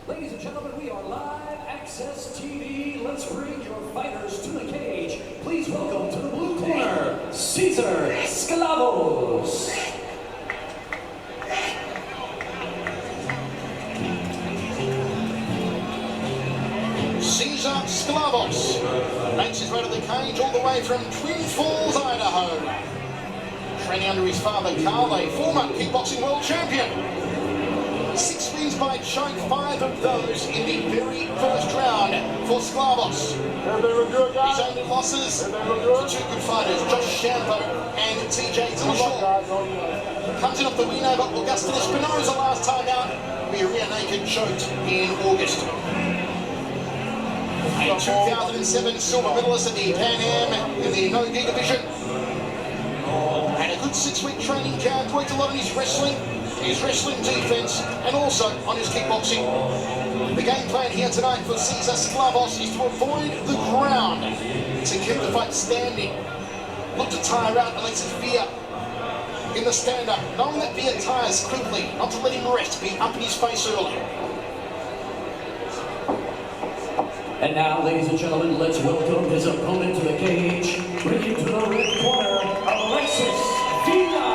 Ladies and gentlemen, we are live access TV. Let's bring your fighters to the cage. Please welcome to the blue corner, Cesar Sclavos. Cesar Sclavos makes his way to the cage all the way from Twin Falls, Idaho. Training under his father, Carl, a former kickboxing world champion. 6 wins by choke, 5 of those in the very first round for Sclavos. His only losses to 2 good fighters, Josh Shampo and TJ Dillashaw. Comes in off the win over Augusto Espinosa last time out. We rear naked choked in August. A 2007 silver medalist at the Pan Am in the no-gi division. Had a good 6-week training camp, worked a lot on his wrestling defense, and also on his kickboxing. The game plan here tonight for Cesar Sclavos is to avoid the ground, to keep the fight standing. Look to tire out Alexis VILA in the stand-up, knowing that VILA tires quickly, not to let him rest, be up in his face early. And now, ladies and gentlemen, let's welcome his opponent to the cage. Bringing to the red corner, Alexis VILA.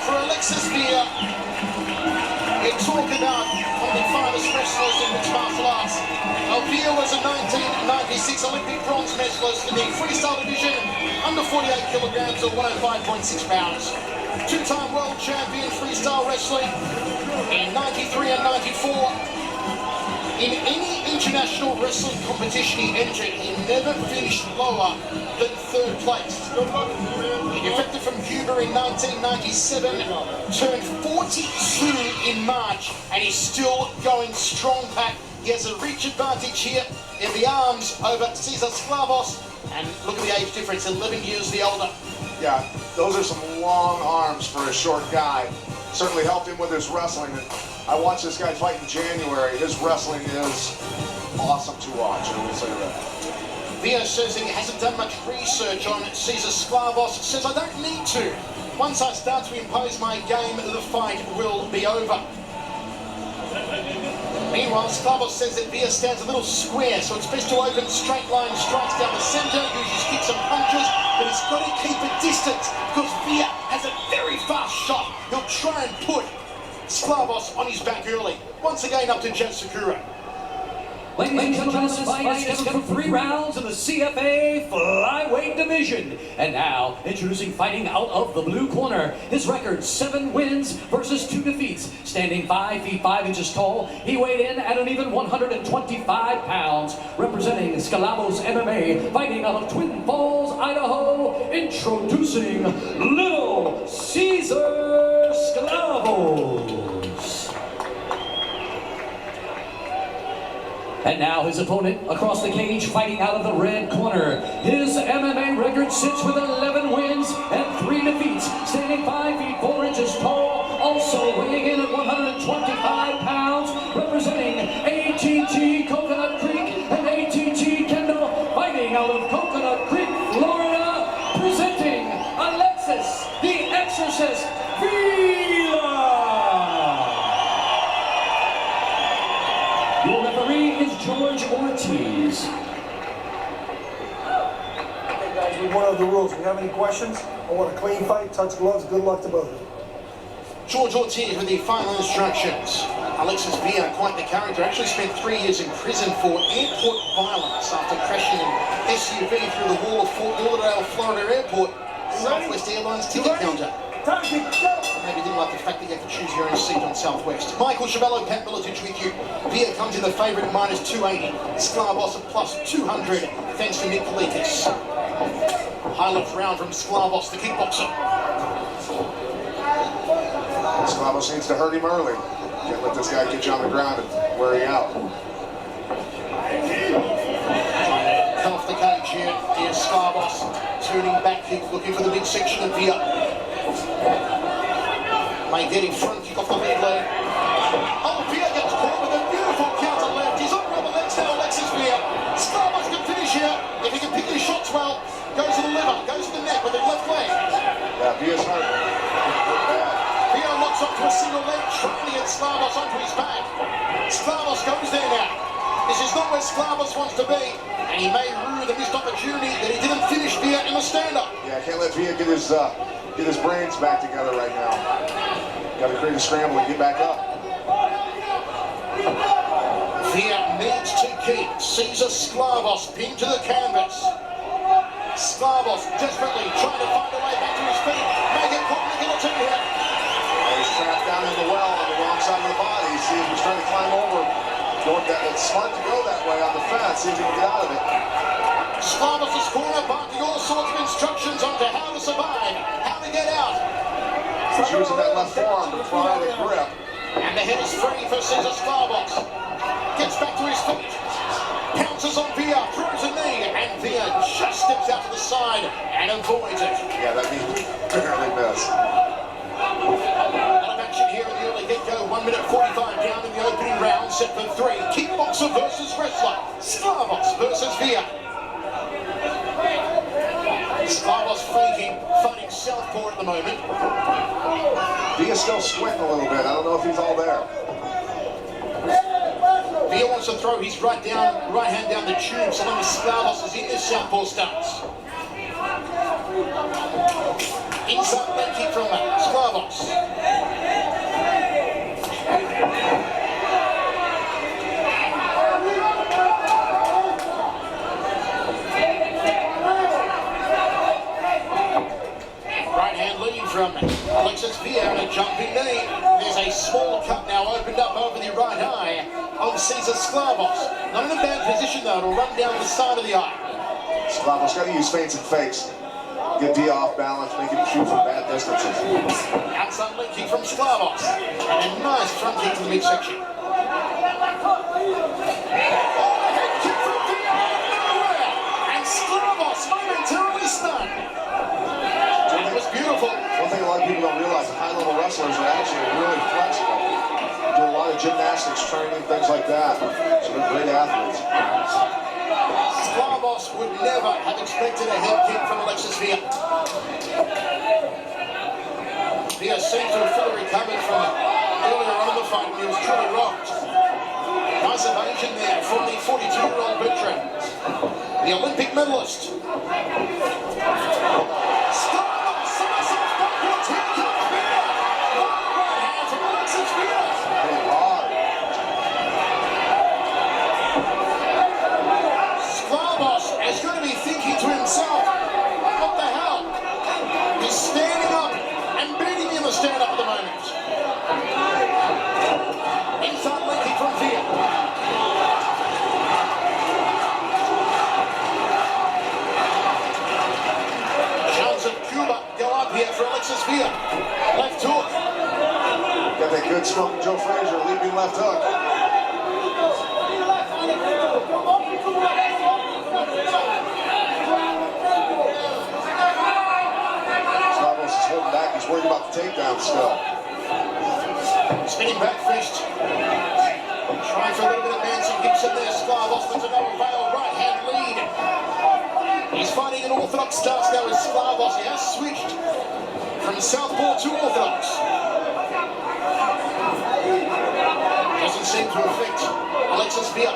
For Alexis VILA, we talk about one of the finest wrestlers in mixed martial arts. VILA was a 1996 Olympic bronze medalist in the freestyle division, under 48 kilograms or 105.6 pounds. 2-time world champion freestyle wrestling in 93 and 94. In any international wrestling competition he entered, he never finished lower than 3rd place. He defected from Cuba in 1997, turned 42 in March, and he's still going strong, Pat. He has a reach advantage here in the arms over Cesar Sclavos, and look at the age difference, 11 years the older. Yeah, those are some long arms for a short guy. Certainly helped him with his wrestling. I watched this guy fight in January. His wrestling is awesome to watch, I will say that. VILA says that he hasn't done much research on Cesar Sclavos. Says, I don't need to. Once I start to impose my game, the fight will be over. Meanwhile, Sclavos says that VILA stands a little square, so it's best to open straight line strikes down the center, uses kicks and punches, but he's got to keep a distance because VILA has a very fast shot. He'll try and put Sclavos on his back early. Once again, up to Joe Sakura. Ladies and gentlemen, this fight is scheduled for 3 rounds in the CFA flyweight division. And now, introducing fighting out of the blue corner. His record, 7 wins versus 2 defeats. Standing 5 feet 5 inches tall, he weighed in at an even 125 pounds. Representing Sclavos MMA, fighting out of Twin Falls, Idaho. Introducing Little Cesar Sclavos. And now his opponent across the cage, fighting out of the red corner. His MMA record sits with 11 wins and 3 defeats. Standing 5 feet 4 inches tall, also weighing in at 125 pounds. Representing ATT Coconut Creek and ATT Kendall, fighting out of Coconut Creek, Florida. Presenting Alexis, the Exorcist, VILA. Your referee is George Ortiz. Okay guys, we went over the rules. If you have any questions, I want a clean fight, touch gloves, good luck to both of you. George Ortiz with the final instructions. Alexis VILA, quite the character, actually spent 3 years in prison for airport violence after crashing an SUV through the wall of Fort Lauderdale, Florida airport. Southwest Airlines ticket counter. Maybe didn't like the fact that you have to choose your own seat on Southwest. Michael Chavello, Pat Miletich with you. VILA comes in the favourite at -280. Sclavos at +200, thanks to Nick Kalikas. High left round from Sclavos, the kickboxer. Sclavos needs to hurt him early. Can't let this guy get you on the ground and wear you out. Cut off the cage here. Here's Sclavos, turning back kick, looking for the midsection of VILA. May get in front, kick off the mid leg. Oh, VILA gets caught with a beautiful counter left. He's on rubber legs now, Alexis VILA. Sclavos can finish here if he can pick his shots well. Goes to the liver, goes to the neck with the left leg. Yeah, Villa's hurt. Villa locks onto a single leg, trying to get Sklavos onto his back. Sklavos goes there now. This is not where Sklavos wants to be, and he may rue the missed opportunity that he didn't finish Villa in the stand-up. Yeah, I can't let Villa get his brains back together right now. Got to create a scramble and get back up. Villa needs to keep Cesar Sklavos pinned to the canvas. Sklavos desperately trying to find a way back to his feet. Make it caught in the guillotine here. He's trapped down in the well on the wrong side of the body. See if he's trying to climb over. It's smart to go that way on the fence. See if he can get out of it. Sklavos' corner barking all sorts of instructions on to how to survive, how to get out. He's using that left forearm to pry the grip. And the head is free for Cesar Sklavos. Gets back to his feet. Pounces on Villa, throws a knee, and Villa just steps out to the side and avoids it. Yeah, that means barely missed. A lot of action here in the early get-go. 1 minute 45 down in the opening round, set for 3. Kickboxer versus wrestler. Sklavos versus Villa. Sklavos faking, fighting southpaw at the moment. Villa's still squinting a little bit. I don't know if he's all there. Villa wants to throw his right hand down the tube so long as Sklavos is in this southpaw stance. Inside leg kick from Sklavos. Right hand lead from Alexis Villa and a jumping knee. There's a small cut now opened up over the right eye on Cesar Sklavos. Not in a bad position though, it'll run down the side of the eye. Sklavos got to use feints and fakes. Get Villa off balance, make him shoot from bad distances. Outside leg kick from Sklavos. And a nice front kick to the midsection. Overhead kick from Villa out of nowhere. And Sklavos momentarily stunned. That was beautiful. One thing a lot of people don't realize, the high-level wrestlers are actually really flexible. Do a lot of gymnastics training, things like that. So they're great athletes. Sklavos would never have expected a head kick from Alexis Villa. Villa seems to have fully recovered from earlier on in the fight when he was truly rocked. Nice evasion there from the 42-year-old veteran, the Olympic medalist. Sklavos somersaults backwards. Here comes Villa. Right hand from Alexis Villa. Pretty hard. Sklavos is going to be thinking to himself, what the hell? He's standing up and beating me in the stand-up at the moment. Inside leg kick from Villa. Shots of Cuba go up here for Alexis Villa. Left hook. Got that good smoking Joe Frazier, leaping left hook. Sklavos is holding back. He's worried about the takedown still. Spinning back fist. Trying for a little bit of Manson Gibson there. Sklavos with another avail. Right hand lead. He's fighting an orthodox stance now with Sklavos. He has switched from southpaw to orthodox. Doesn't seem to affect Alexis Villa.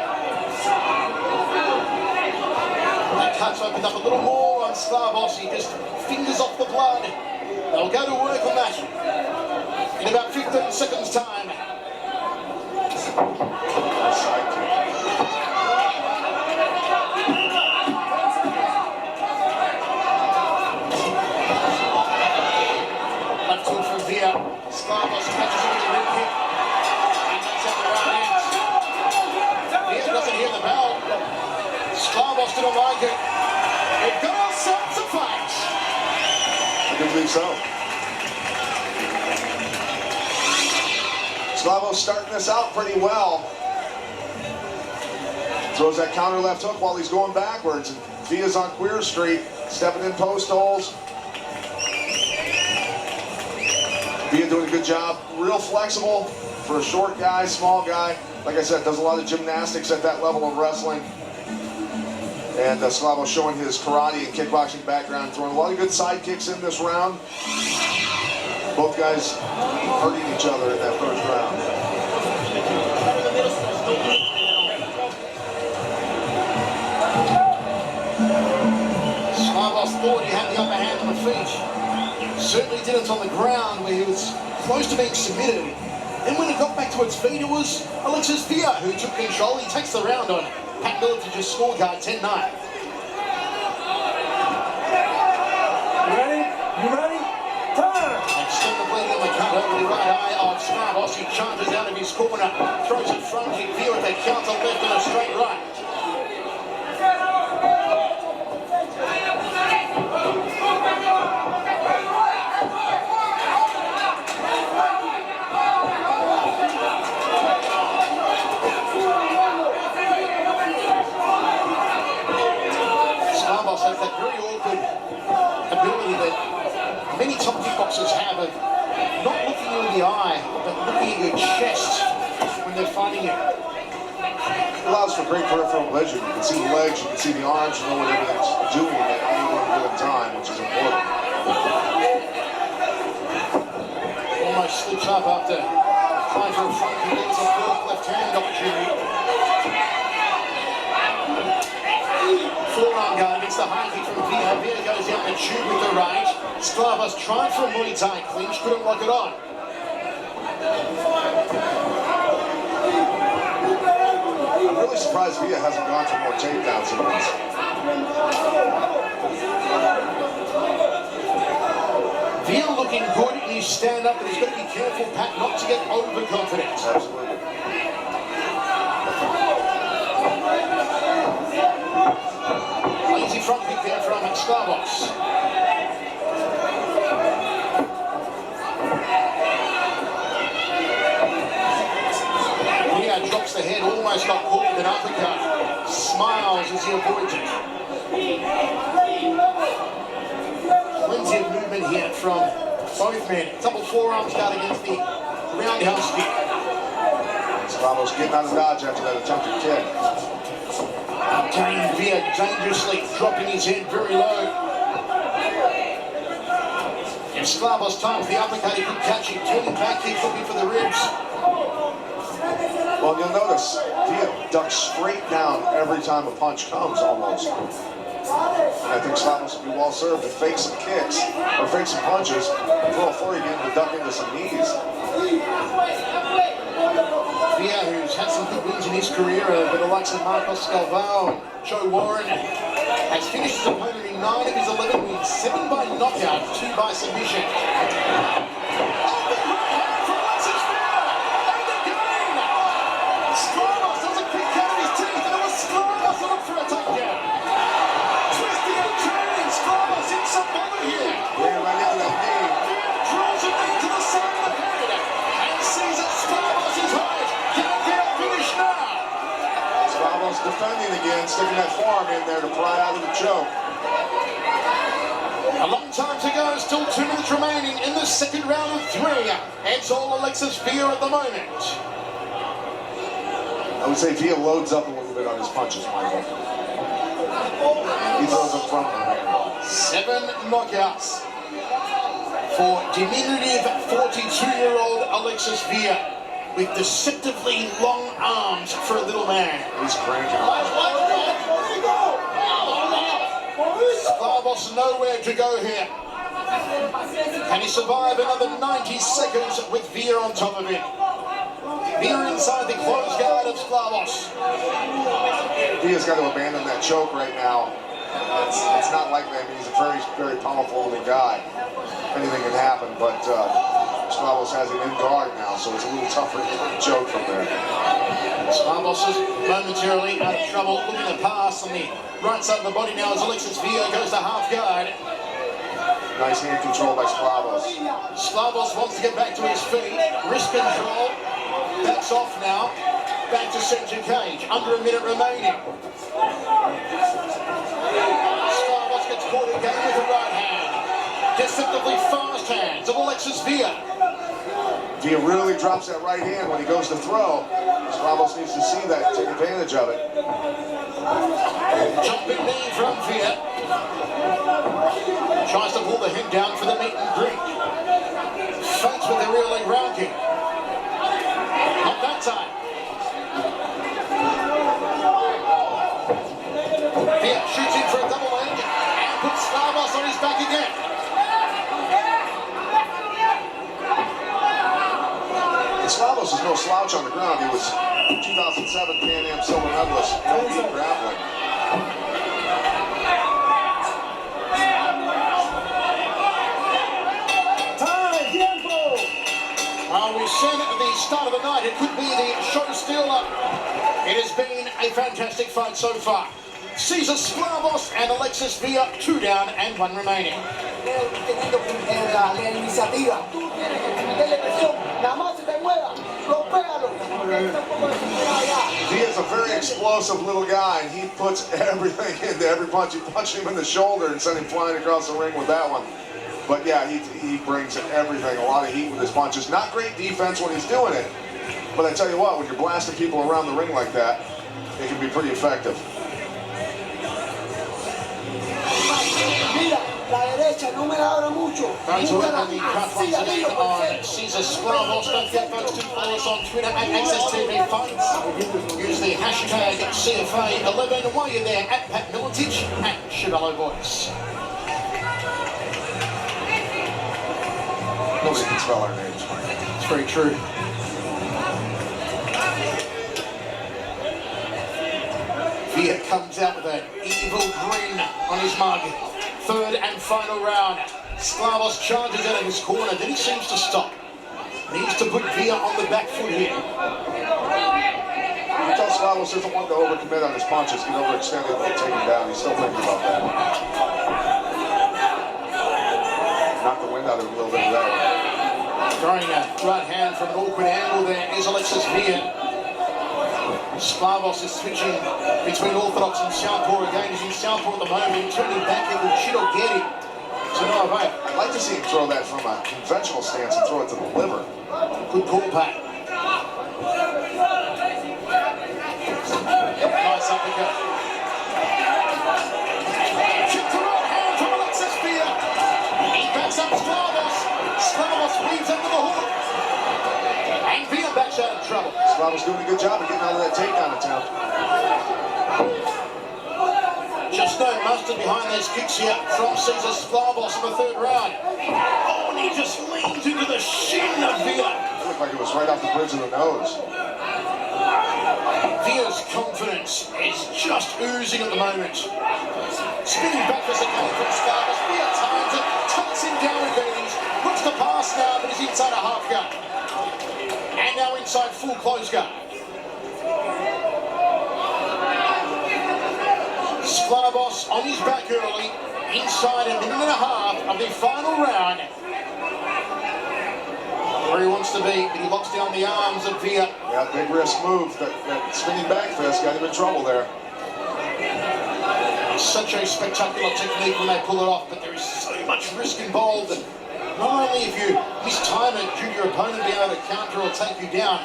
That cut's opened up a little more on Sklavos. He just fingers off the blood. They'll go to work on that in about 15 seconds time. Left hook from Villa. Sklavos catches him with a rib kick. And that's out the right hand. Villa doesn't hear the bell. Sklavos didn't like it. We've got ourselves a fight. I do believe so. Sklavos starting this out pretty well. Throws that counter left hook while he's going backwards. Villa's on Queer Street, stepping in post holes. Villa doing a good job. Real flexible for a short guy, small guy. Like I said, does a lot of gymnastics at that level of wrestling. And Slavo showing his karate and kickboxing background, throwing a lot of good side kicks in this round. Both guys hurting each other in that first round. Slavos thought he had the upper hand on the feet. Certainly didn't on the ground where he was close to being submitted. Then when he got back to its feet, it was Alexis VILA who took control. He takes the round on Pat Militage's scorecard, 10-9. You ready? You ready? Time! Extend the bleeding on the cut over the right eye of Slavos. He charges out of his corner, throws it front kick. VILA with a counter left and a straight right. Slavos has that very awkward ability that many top kickboxers have of not looking you in the eye, but looking at your chest when they're fighting you. It allows for great peripheral vision. You can see the legs, you can see the arms, you know what everything's doing at any one given time, which is important. Almost slips up after trying for a front kick. It's a fourth left-hand opportunity. Forearm guard against the high kick from VILA. VILA goes down the tube with the right. Sklavos tried for a Muay Thai clinch, couldn't lock it on. I'm really surprised VILA hasn't gone for more takedowns in this. VILA looking good in his stand-up, but he's got to be careful, Pat, not to get overconfident. Absolutely. Lazy front kick there from Sklavos. VILA drops the head, almost got caught with an uppercut. Smiles as he avoids it. Plenty of movement here from both men. Double forearms guard against the roundhouse kick. Slavos getting out of dodge after that attempted kick. Again, VILA dangerously dropping his head very low. If Sklavos times the uppercut, he could catch him. Turning back kick, looking for the ribs. Well, you'll notice VILA ducks straight down every time a punch comes, almost. And I think Slavos will be well served to fake some kicks, or fake some punches, before you get him to duck into some knees. VILA, who's had some good wins in his career, but the likes of Marcos Galvao and Joe Warren, has finished his opponent in 9 of his 11 wins, 7 by knockout, 2 by submission. Sklavos doesn't kick out of his teeth, and it was Sklavos to look for a takedown. Twisting and turning, Sklavos hits some bother here. Yeah, right into that knee. Drills a knee to the side of the head, and sees that Sklavos is hurt. Can it be a finish now? Slavos defending again, sticking that forearm in there to pry out of the choke. A long time to go, still 2 minutes remaining in the second round of 3. It's all Alexis VILA at the moment. I would say VILA loads up a little bit on his punches, Michael. He throws up front. 7 knockouts for diminutive 42-year-old Alexis VILA with deceptively long arms for a little man. He's cranking. Sklavos nowhere to go here. Can he survive another 90 seconds with VILA on top of him? VILA inside the closed guard of Sklavos. VILA's got to abandon that choke right now. It's not like that. I mean, he's a very, very powerful looking guy. Anything can happen, but Sklavos has him in guard now, so it's a little tougher to choke from there. Sklavos is momentarily out of trouble, looking to pass on the right side of the body now as Alexis VILA goes to half guard. Nice hand control by Sklavos. Sklavos wants to get back to his feet. Wrist control. Backs off now. Back to center cage. Under a minute remaining. Sklavos gets caught again with the right hand. Deceptively fast hands of Alexis VILA. Villa really drops that right hand when he goes to throw. Sklavos needs to see that, take advantage of it. Jumping knee from Villa. Tries to pull the head down for the meet and greet. Fights with the really rounding. Not that time. Villa shoots in for a double leg and puts Sklavos on his back again. Sklavos is no slouch on the ground. He was 2007 Pan Am silver medalist. No deep grappling. We said at the start of the night it could be the show stealer. It has been a fantastic fight so far. Cesar Sklavos and Alexis Villa, 2 down and 1 remaining. He is a very explosive little guy, and he puts everything into every punch. You punch him in the shoulder and send him flying across the ring with that one. But yeah, he brings everything, a lot of heat with his punches. Not great defense when he's doing it, but I tell you what, when you're blasting people around the ring like that, it can be pretty effective. Going to look at the cut once again on Cesar Sklavos. Don't forget folks to follow us on Twitter at Access TV Fights. Use the hashtag CFA11 while you're there at Pat Militich at Chevello Voice. Nobody can spell our names. It's very true. Villa comes out with an evil grin on his mug. 3rd and final round. Sklavos charges out of his corner, then he seems to stop. Needs to put Villa on the back foot here. You tell Sklavos doesn't want to overcommit on his punches, get overextended, and take him down. He's still thinking about that. Knock the wind out of him a little bit of that one. Throwing a right hand from an awkward angle there is Alexis Villa. Sklavos is switching between orthodox and southpaw again. He's in southpaw at the moment, turning back in with shit or get him. So no avail. I'd like to see him throw that from a conventional stance and throw it to the liver. Good call, Pat. Nice uppercut. Kick to right hand from Alexis Villa. He backs up Sklavos. Sklavos weaves under the hook. And Villa backs out of trouble. Sklavos doing a good job of getting out of that takedown attempt. Just no mustard behind those kicks here from Cesar Sklavos in the 3rd round. Oh, and he just leans into the shin of Villa. It looked like it was right off the bridge of the nose. Villa's confidence is just oozing at the moment. Spinning backwards again from Sklavos. Villa times it, takes him down with ease. Looks to pass now, but he's inside a half guard. And now inside full close guard. Sklavos on his back early, inside a minute and a half of the final round. Where he wants to be, but he locks down the arms of Villa. Yeah, big risk move. That spinning back fist got him in trouble there. Such a spectacular technique when they pull it off, but there is so much risk involved. And not only if you mistime it, should your opponent be able to counter or take you down,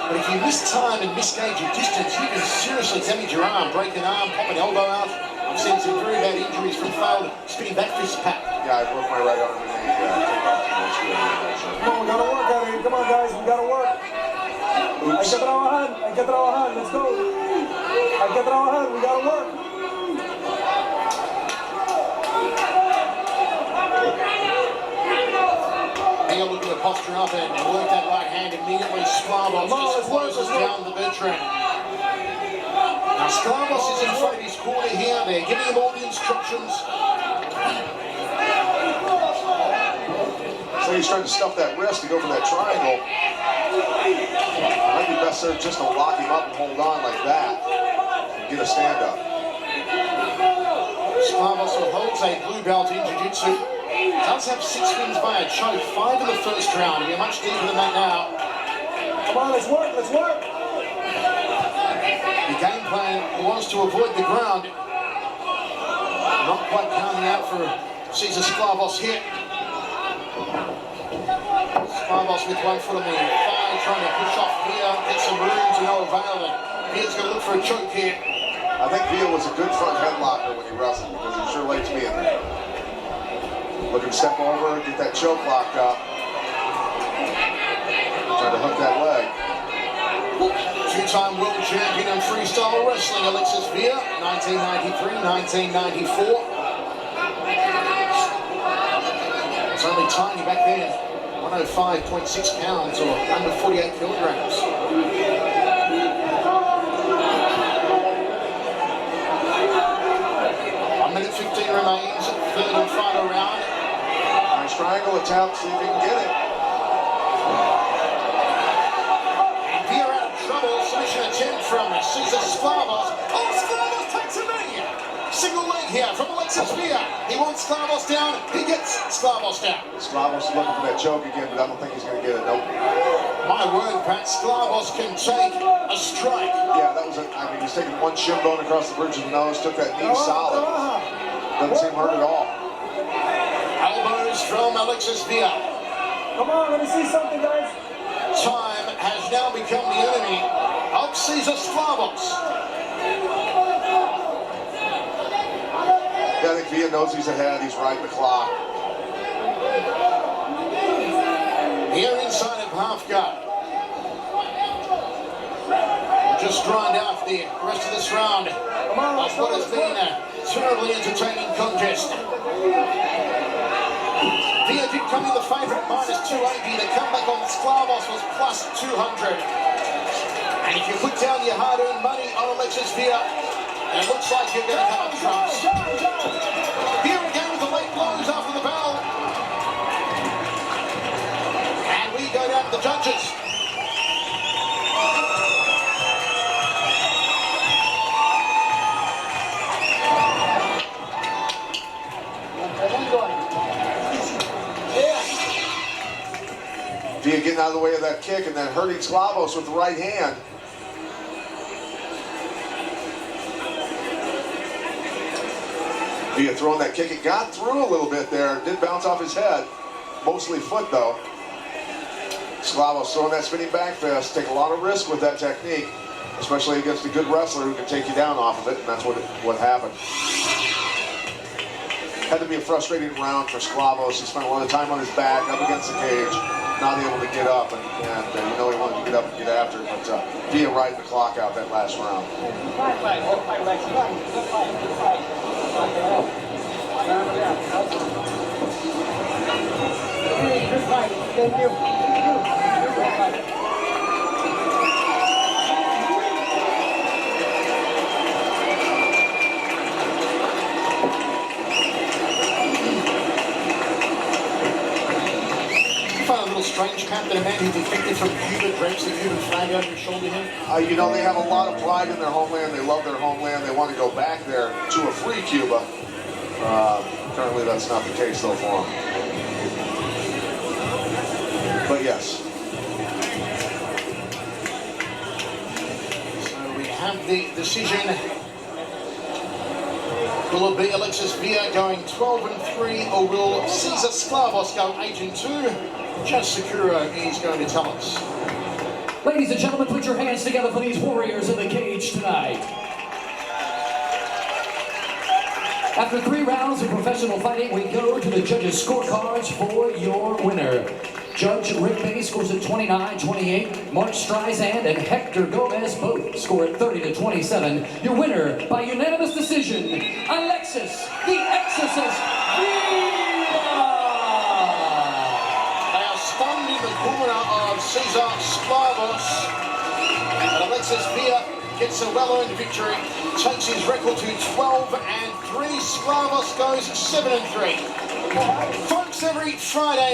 but if you mistime and misgauge your distance, you can seriously damage your arm, break an arm, pop an elbow out. I've seen some very bad injuries from failed spinning back fist, Pat. Yeah, I broke my right arm in the Come on, we gotta work out here. Come on, guys, we gotta work. Hay que trabajar, let's go. Hay que trabajar, we gotta work. Villa looking to posture up and work that right hand immediately. Sklavos just closes down the veteran. Now Sklavos is in front of his corner here. They're giving him all the instructions. So he's trying to stuff that wrist to go for that triangle. Might be best served just to lock him up and hold on like that and get a stand up. Sklavos holds a blue belt in jiu-jitsu. Does have 6 wins by a choke, 5 in the 1st round. He'll be much deeper than that now. Come on, let's work, let's work. The game plan was to avoid the ground. Not quite counting out for Cesar Sklavos here. Sklavos with 1 foot on the thigh, trying to push off here, get some room to no avail. Via's going to look for a choke here. I think Via was a good front headlocker when he wrestled because he sure likes being there. Looking to step over, get that choke locked up. Trying to hook that leg. Two-time world champion in freestyle wrestling, Alexis Via, 1993, 1994. It's only tiny back then, 105.6 pounds or under 48 kilograms. 1 minute 15 remains, third and final round. Nice triangle attempt, see if he can get it. And Via out of trouble, submission attempt from Cesar Sklavos. Oh, Sklavos takes a knee! Single leg here from Alexis Via. He wants Sklavos down, he gets Sklavos down. Sklavos is looking for that choke again, but I don't think he's going to get it. Nope. My word, Pat, Sklavos can take a strike. Yeah, that was I mean, he's taking one shin bone across the bridge of the nose, took that knee solid. Doesn't seem hurt at all. Elbows from Alexis Via. Come on, let me see something, guys. Time has now become the enemy of Cesar Sklavos. Yeah, I think Via knows he's ahead. He's riding the clock. Here inside of half guard. Just grind out the rest of this round of what has been a terribly entertaining contest. Via did come in the favourite, minus 280. The comeback on Sklavos was plus 200. And if you put down your hard-earned money on Alexis Via, it looks like you're going to come up trumps. Via again with the late blows after the bell. And we go down to the judges. Via getting out of the way of that kick and then hurting Sklavos with the right hand. Via throwing that kick. It got through a little bit there. Did bounce off his head. Mostly foot though. Sklavos throwing that spinning back fist. Take a lot of risk with that technique, especially against a good wrestler who can take you down off of it, and that's what happened. Had to be a frustrating round for Sklavos. He spent a lot of time on his back, up against the cage, not able to get up, and you know he wanted to get up and get after it, but Via riding the clock out that last round. Thank you. Strange, Captain, a man who defected from Cuba, drapes the Cuban flag over his shoulder here? You know, they have a lot of pride in their homeland. They love their homeland. They want to go back there to a free Cuba. Currently, that's not the case, though, for them. But yes. So we have the decision. Will it be Alexis Via going 12-3, or will Cesar Sklavos go 8-2? Judge Sakura is going to tell us. Ladies and gentlemen, put your hands together for these warriors in the cage tonight. After 3 rounds of professional fighting, we go to the judges' scorecards for your winner. Judge Rick Bay scores at 29-28. Mark Streisand and Hector Gomez both score at 30-27. Your winner by unanimous decision, Alexis, the Exorcist, stunned in the corner of Cesar Sklavos. And Alexis Via gets a well-earned victory, takes his record to 12-3. Sklavos goes 7-3. Folks, every Friday